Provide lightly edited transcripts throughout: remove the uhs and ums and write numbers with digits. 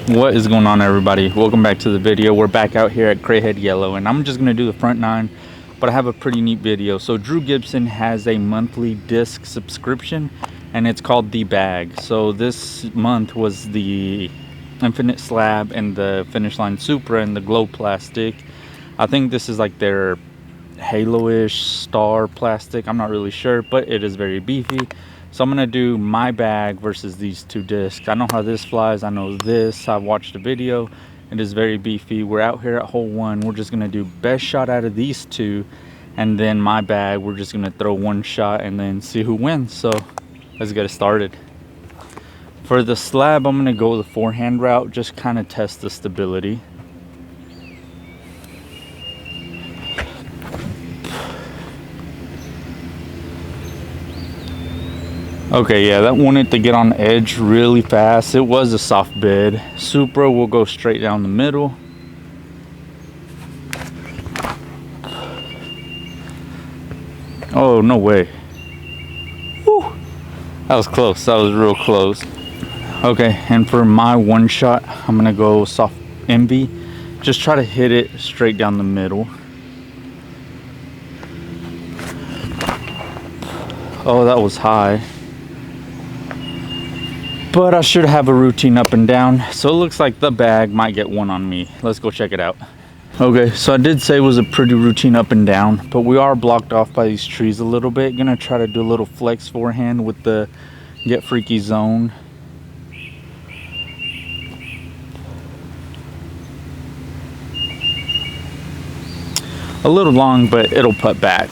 What is going on, everybody? Welcome back to the video. We're back out here at Crayhead Yellow, and I'm just gonna do the front 9, but I have a pretty neat video. So Drew Gibson has a monthly disc subscription, and it's called theBag. So this month was the Infinite Slab and the Finish Line Supra and the Glow Plastic. I think this is like their halo-ish star plastic. I'm not really sure, but it is very beefy. So I'm gonna do my bag versus these two discs. I know how this flies. I know this. I watched a video. It is very beefy. We're out here at hole 1. We're just gonna do best shot out of these two, and then my bag, we're just gonna throw one shot and then see who wins. So let's get it started. For the slab, I'm gonna go the forehand route, just kind of test the stability. Okay, yeah, that wanted to get on the edge really fast. It was a soft bed. Supra will go straight down the middle. Oh, no way. Whew. That was close. That was real close. Okay, and for my one shot, I'm gonna go soft envy. Just try to hit it straight down the middle. Oh, that was high. But I should have a routine up and down. So it looks like the bag might get one on me. Let's go check it out. Okay, so I did say it was a pretty routine up and down, but we are blocked off by these trees a little bit. Gonna try to do a little flex forehand with the Get Freaky zone. A little long, but it'll put back.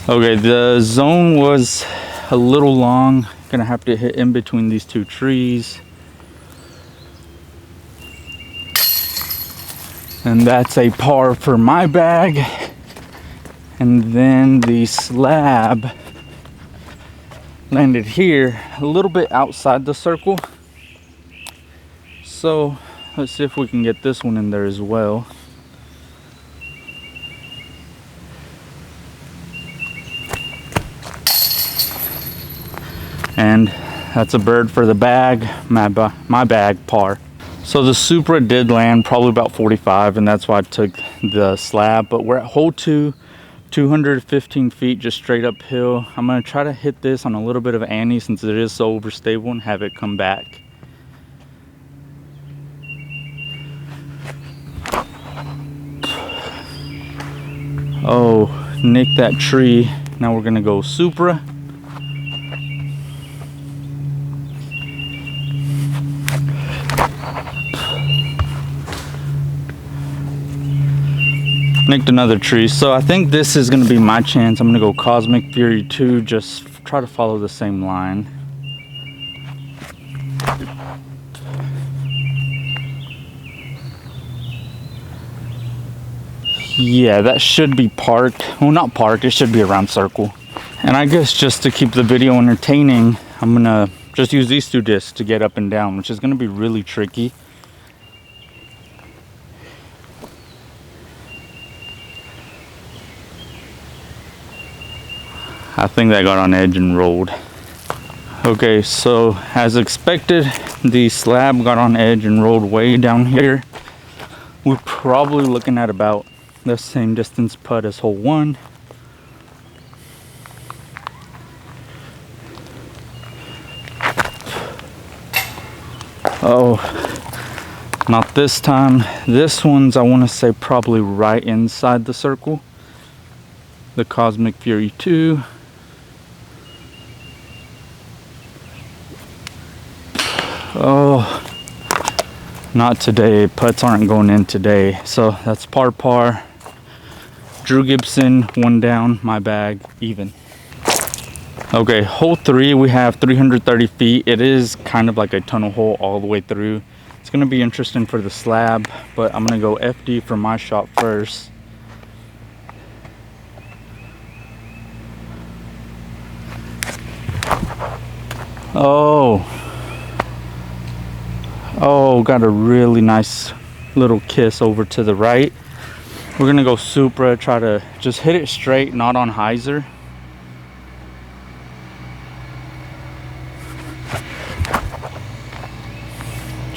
Okay, the zone was a little long. Gonna have to hit in between these two trees, and that's a par for my bag. And then the slab landed here a little bit outside the circle, so let's see if we can get this one in there as well. And that's a bird for the bag. My bag par. So the Supra did land probably about 45, and that's why I took the slab. But we're at hole 2, 215 feet, just straight uphill. I'm gonna try to hit this on a little bit of ante since it is so overstable, and have it come back. Oh, nick that tree. Now we're gonna go Supra. Nicked another tree. So I think this is going to be my chance. I'm going to go Cosmic Fury 2, just try to follow the same line. Yeah, that should be parked. Well, not parked, it should be around circle. And I guess just to keep the video entertaining, I'm going to just use these two discs to get up and down, which is going to be really tricky. I think that got on edge and rolled. Okay, so as expected, the slab got on edge and rolled way down here. We're probably looking at about the same distance putt as hole 1. Oh, not this time. This one's, I want to say, probably right inside the circle. The Cosmic Fury 2. Oh, not today. Putts aren't going in today. So that's par. Drew Gibson, 1 down. My bag, even. Okay, hole 3, we have 330 feet. It is kind of like a tunnel hole all the way through. It's going to be interesting for the slab, but I'm going to go FD for my shot first. Oh, got a really nice little kiss over to the right. We're gonna go Supra, try to just hit it straight, not on hyzer.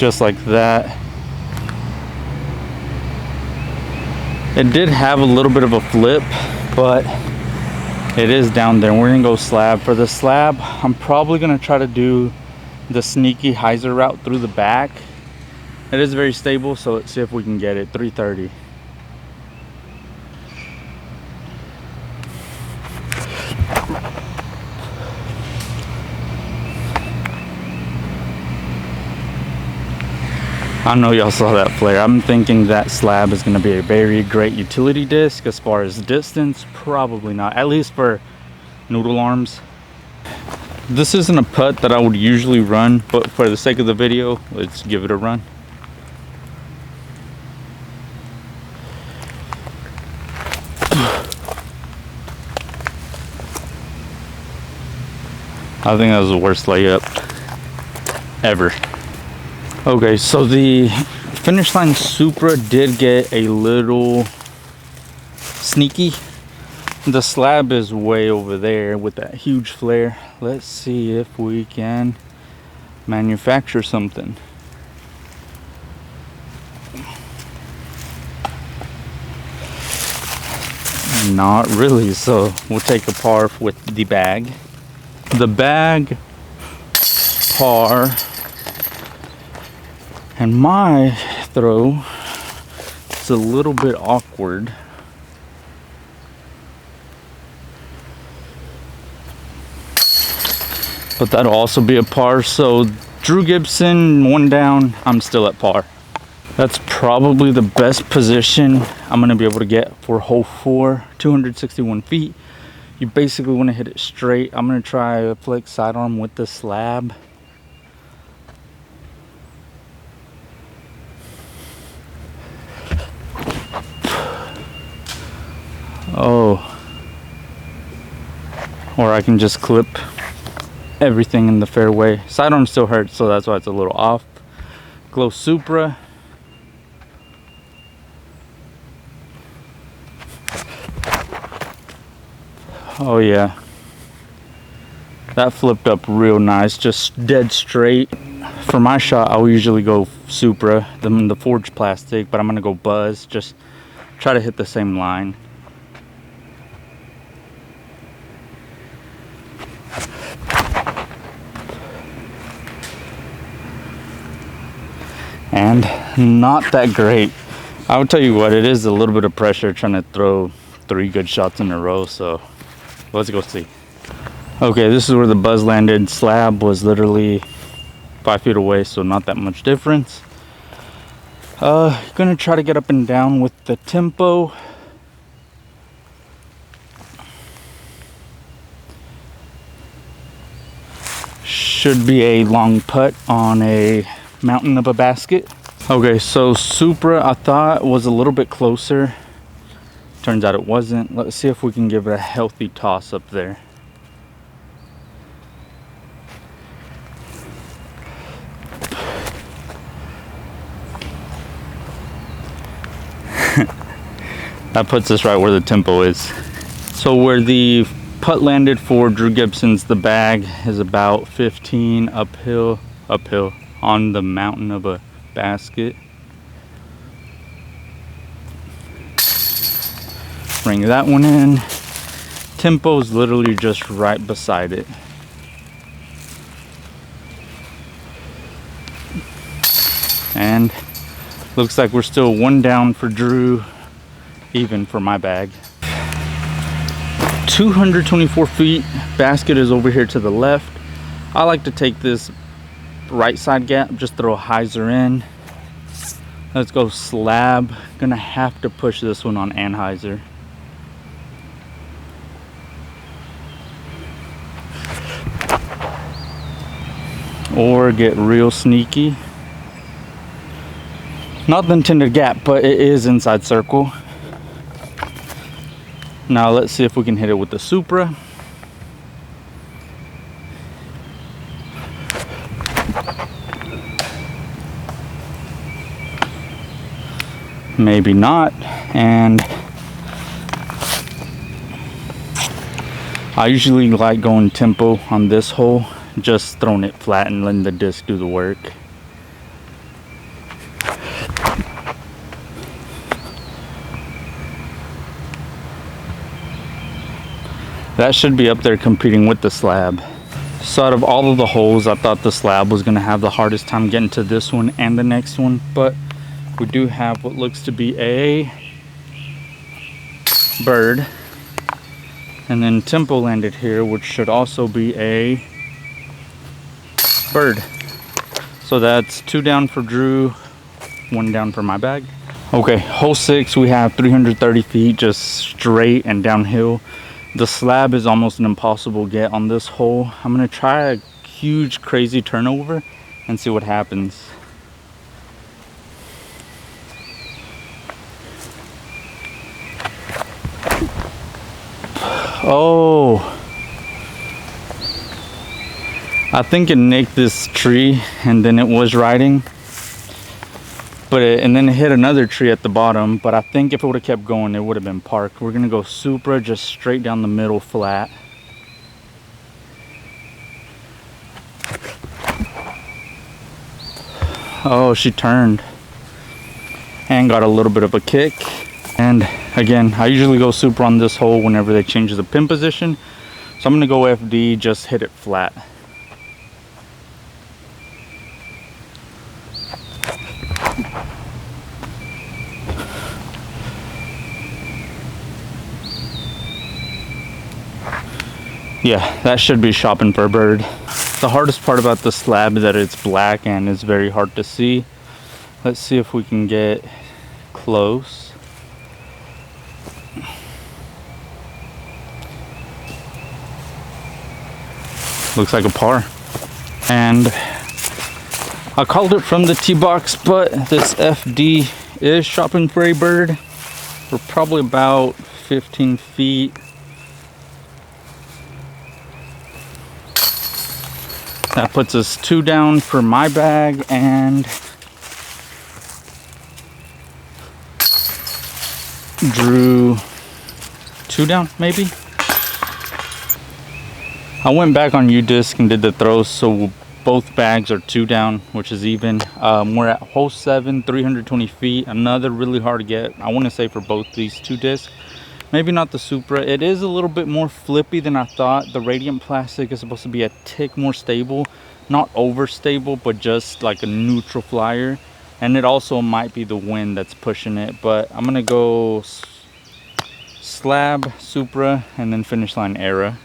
just like that. It did have a little bit of a flip, but it is down there. We're gonna go slab. For the slab, I'm probably gonna try to do the sneaky hyzer route through the back. It is very stable, so let's see if we can get it. 330. I know y'all saw that flare. I'm thinking that slab is going to be a very great utility disc. As far as distance, probably not, at least for noodle arms. This isn't a putt that I would usually run, but for the sake of the video, let's give it a run. I think that was the worst layup ever. Okay, so the finish line Supra did get a little sneaky. The slab is way over there with that huge flare. Let's see if we can manufacture something. Not really, so we'll take a par with the bag. The bag, par. And my throw is a little bit awkward. But that'll also be a par. So Drew Gibson, 1 down, I'm still at par. That's probably the best position I'm gonna be able to get for hole 4, 261 feet. You basically wanna hit it straight. I'm gonna try a flick sidearm with the slab. Oh, or I can just clip everything in the fairway. Sidearm still hurts, so that's why it's a little off. Glow Supra. Oh yeah, that flipped up real nice, just dead straight. For my shot, I will usually go Supra, the forged plastic, but I'm gonna go Buzz, just try to hit the same line. And not that great. I would tell you what, it is a little bit of pressure trying to throw 3 good shots in a row, so let's go see. Okay, this is where the Buzz landed. Slab was literally 5 feet away, so not that much difference. Gonna try to get up and down with the tempo. Should be a long putt on a mountain of a basket. Okay, so Supra I thought was a little bit closer. Turns out it wasn't. Let's see if we can give it a healthy toss up there. That puts us right where the tempo is. So where the putt landed for Drew Gibson's, the bag is about 15 uphill on the mountain of a basket. Bring that one in. Tempo's literally just right beside it. And looks like we're still 1 down for Drew, even for my bag. 224 feet, basket is over here to the left. I like to take this right side gap, just throw a hyzer in. Let's go slab. Gonna have to push this one on anhyzer. Or get real sneaky. Not the intended gap, but it is inside circle. Now let's see if we can hit it with the Supra. Maybe not. And I usually like going tempo on this hole, just throwing it flat and letting the disc do the work. That should be up there competing with the slab. So out of all of the holes, I thought the slab was gonna have the hardest time getting to this one and the next one, but we do have what looks to be a bird. And then Tempo landed here, which should also be a bird. So that's 2 down for Drew, 1 down for my bag. Okay, hole 6, we have 330 feet just straight and downhill. The slab is almost an impossible get on this hole. I'm gonna try a huge crazy turnover and see what happens. Oh, I think it nicked this tree and then it was riding, and then it hit another tree at the bottom. But I think if it would have kept going, it would have been parked. We're gonna go Supra just straight down the middle flat. Oh, she turned and got a little bit of a kick. And again, I usually go Supra on this hole whenever they change the pin position. So I'm gonna go FD, just hit it flat. Yeah, that should be shopping for a bird. The hardest part about the slab is that it's black and it's very hard to see. Let's see if we can get close. Looks like a par. And I called it from the tee box, but this FD is shopping for a bird. We're probably about 15 feet. That puts us 2 down for my bag and Drew 2 down maybe. I went back on U-disc and did the throws, so both bags are 2 down, which is even. We're at hole 7, 320 feet. Another really hard get, I want to say, for both these 2 discs. Maybe not the Supra. It is a little bit more flippy than I thought. The radiant plastic is supposed to be a tick more stable. Not over stable, but just like a neutral flyer. And it also might be the wind that's pushing it. But I'm going to go slab, Supra, and then finish line Era.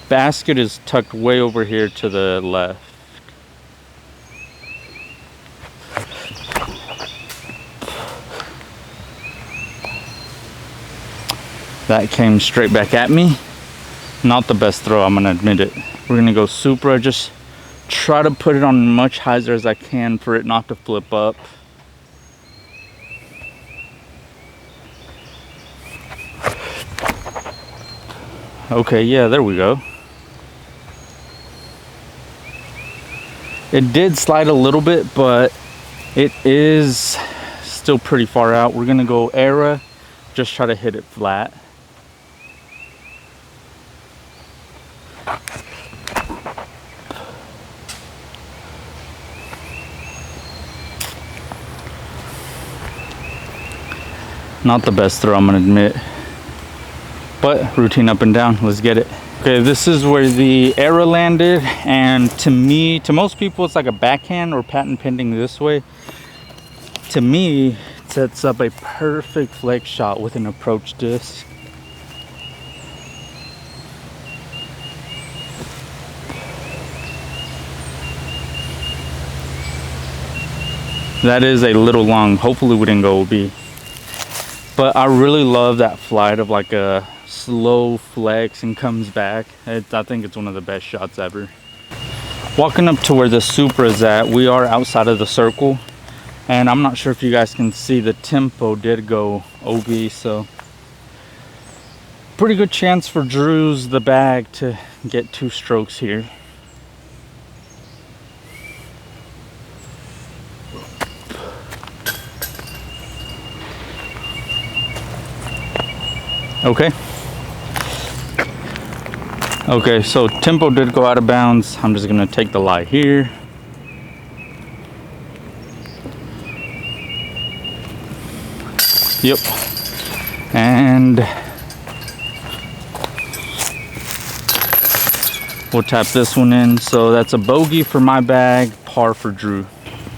Basket is tucked way over here to the left. That came straight back at me. Not the best throw, I'm gonna admit it. We're gonna go Supra, just try to put it on much hyzer as I can for it not to flip up. Okay, yeah, there we go. It did slide a little bit, but it is still pretty far out. We're gonna go Era, just try to hit it flat. Not the best throw, I'm gonna admit, but routine up and down. Let's get it. Okay, this is where the Era landed, and to me, to most people, it's like a backhand or patent pending this way. To me, it sets up a perfect flex shot with an approach disc. That is a little long. Hopefully we didn't go OB. But I really love that flight of like a slow flex and comes back. I think it's one of the best shots ever. Walking up to where the Supra is at, we are outside of the circle. And I'm not sure if you guys can see, the Tempo did go OB, so pretty good chance for Drew's the bag to get 2 strokes here. Okay. Okay, so Tempo did go out of bounds. I'm just gonna take the lie here. Yep. And We'll tap this one in. So that's a bogey for my bag, par for Drew.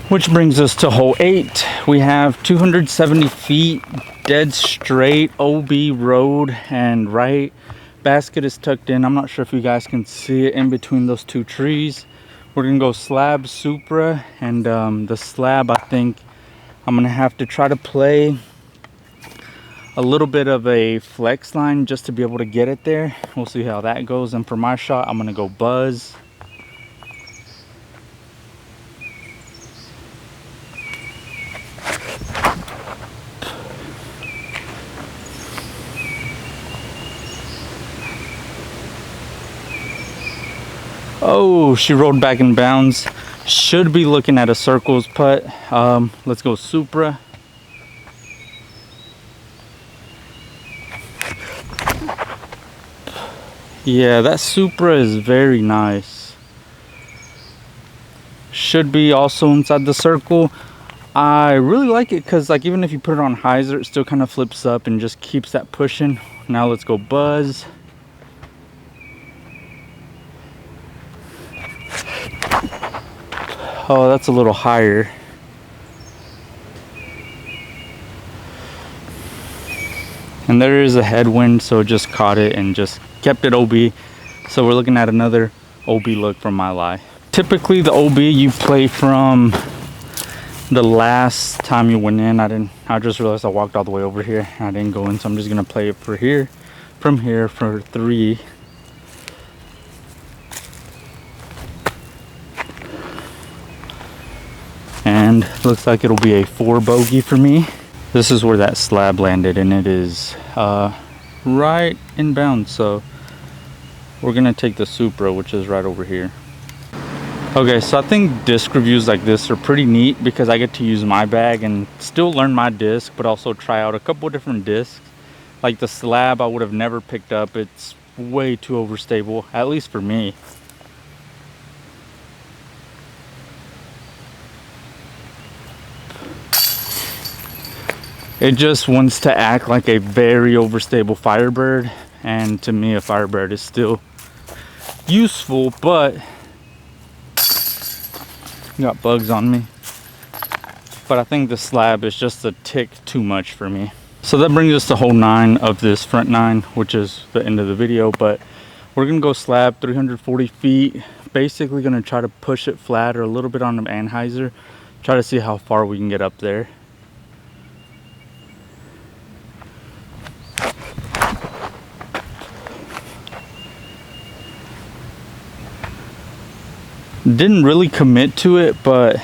Which brings us to hole 8. We have 270 feet, dead straight, OB road, and right basket is tucked in. I'm not sure if you guys can see it in between those two trees. We're gonna go slab Supra, and the slab, I think I'm gonna have to try to play a little bit of a flex line just to be able to get it there. We'll see how that goes. And for my shot, I'm gonna go buzz. Oh, she rolled back in bounds. Should be looking at a circles putt. Let's go Supra. Yeah, that Supra is very nice. Should be also inside the circle. I really like it because, like, even if you put it on hyzer, it still kind of flips up and just keeps that pushing. Now let's go buzz. Oh, that's a little higher. And there is a headwind, so it just caught it and just kept it OB. So we're looking at another OB look from my lie. Typically the OB you play from the last time you went in. I just realized I walked all the way over here and I didn't go in, so I'm just gonna play it from here for 3. And looks like it'll be a 4 bogey for me. This is where that slab landed, and it is right in bounds. So we're gonna take the Supra, which is right over here. Okay, so I think disc reviews like this are pretty neat because I get to use my bag and still learn my disc, but also try out a couple different discs. Like the slab I would have never picked up. It's way too overstable, at least for me. It just wants to act like a very overstable Firebird, and to me a Firebird is still useful, but got bugs on me. But I think the slab is just a tick too much for me. So that brings us to hole 9 of this front 9, which is the end of the video. But we're gonna go slab 340 feet. Basically gonna try to push it flat or a little bit on the anhyzer, try to see how far we can get up there. Didn't really commit to it, but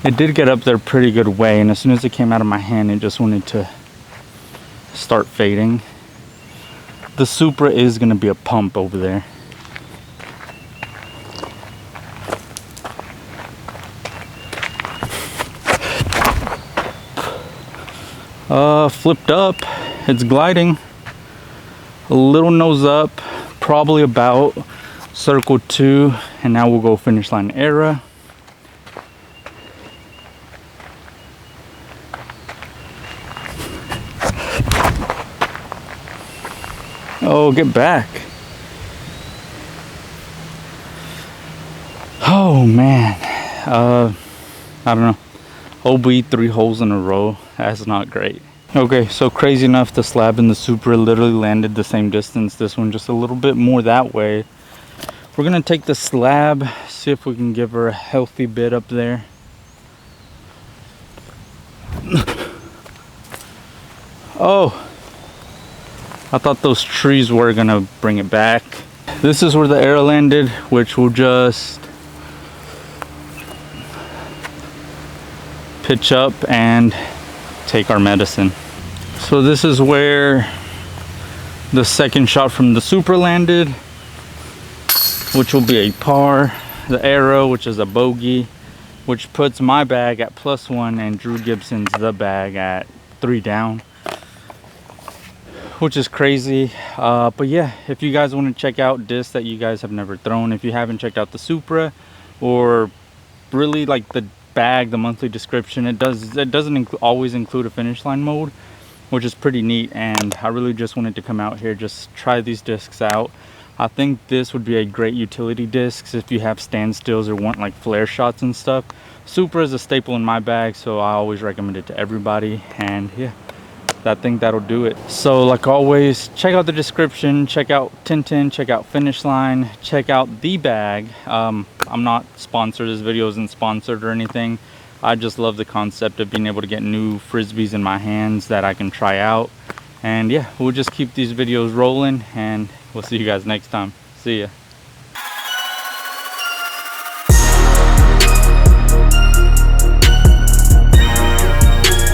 it did get up there pretty good way, and as soon as it came out of my hand, it just wanted to start fading. The Supra is going to be a pump over there. Flipped up. It's gliding. A little nose up, probably about circle 2, and now we'll go finish line era. Oh, get back. Oh man, I don't know. OB 3 holes in a row. That's not great. Okay, so crazy enough, the slab and the Supra literally landed the same distance. This one just a little bit more that way. We're gonna take the slab, see if we can give her a healthy bit up there. Oh, I thought those trees were gonna bring it back. This is where the arrow landed, which will just pitch up and take our medicine. So this is where the second shot from the Supra landed, which will be a par. The arrow, which is a bogey, which puts my bag at +1 and Drew Gibson's the bag at 3 down, which is crazy. But yeah, if you guys want to check out discs that you guys have never thrown, if you haven't checked out the Supra or really like the bag, the monthly description, it doesn't always include a finish line mode, which is pretty neat. And I really just wanted to come out here, just try these discs out. I think this would be a great utility disc if you have standstills or want like flare shots and stuff. Super is a staple in my bag, so I always recommend it to everybody. And yeah, I think that'll do it. So like always, check out the description, check out Tintin, check out Finish Line, check out theBag. I'm not sponsored, this video isn't sponsored or anything. I just love the concept of being able to get new frisbees in my hands that I can try out. And yeah, we'll just keep these videos rolling, and we'll see you guys next time. See ya.